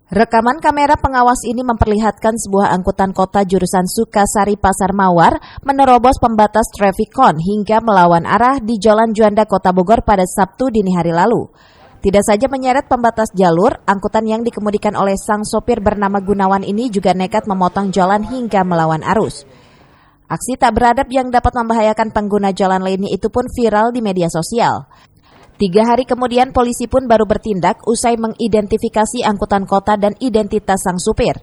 Rekaman kamera pengawas ini memperlihatkan sebuah angkutan kota jurusan Sukasari Pasar Mawar menerobos pembatas traffic cone hingga melawan arah di Jalan Juanda Kota Bogor pada Sabtu dini hari lalu. Tidak saja menyeret pembatas jalur, angkutan yang dikemudikan oleh sang sopir bernama Gunawan ini juga nekat memotong jalan hingga melawan arus. Aksi tak beradab yang dapat membahayakan pengguna jalan lainnya itu pun viral di media sosial. 3 hari kemudian polisi pun baru bertindak usai mengidentifikasi angkutan kota dan identitas sang supir.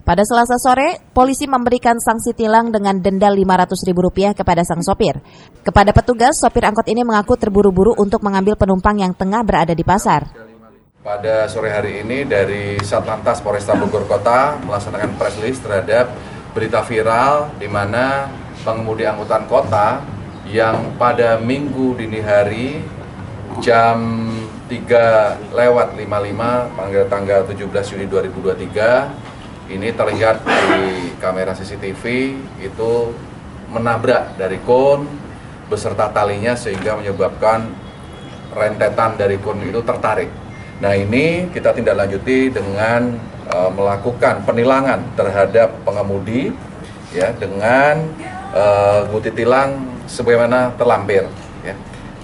Pada Selasa sore, polisi memberikan sanksi tilang dengan denda Rp500.000 kepada sang sopir. Kepada petugas, sopir angkot ini mengaku terburu-buru untuk mengambil penumpang yang tengah berada di pasar. Pada sore hari ini dari Satlantas Polresta Bogor Kota melaksanakan press release terhadap berita viral di mana pengemudi angkutan kota yang pada Minggu dini hari jam 3:55 tanggal 17 Juni 2023 ini terlihat di kamera CCTV itu menabrak dari kon beserta talinya sehingga menyebabkan rentetan dari kon itu tertarik. Nah, ini kita tindak lanjuti dengan melakukan penilangan terhadap pengemudi ya dengan guti tilang sebagaimana terlampir ya.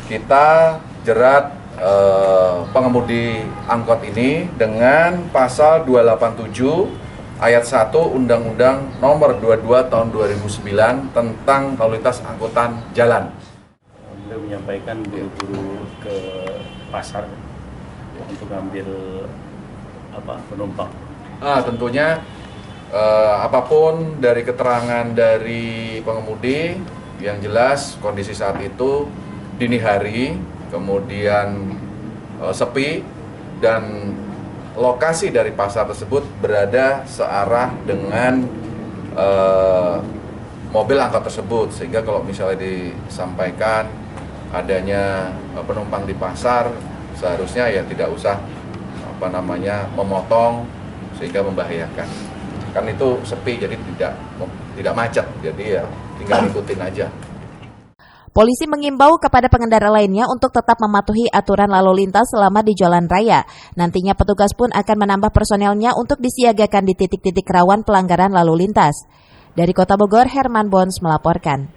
Kita jerat pengemudi angkot ini dengan pasal 287 ayat 1 Undang-Undang Nomor 22 Tahun 2009 tentang lalu lintas angkutan jalan. Beliau menyampaikan buru-buru ke pasar untuk ambil penumpang. Tentunya apapun dari keterangan dari pengemudi, yang jelas kondisi saat itu dini hari, kemudian sepi, dan lokasi dari pasar tersebut berada searah dengan mobil angkot tersebut, sehingga kalau misalnya disampaikan adanya penumpang di pasar, seharusnya ya tidak usah memotong sehingga membahayakan. Kan itu sepi, jadi tidak macet, jadi ya tinggal ikutin aja. Polisi mengimbau kepada pengendara lainnya untuk tetap mematuhi aturan lalu lintas selama di jalan raya. Nantinya petugas pun akan menambah personelnya untuk disiagakan di titik-titik rawan pelanggaran lalu lintas. Dari Kota Bogor, Herman Bons melaporkan.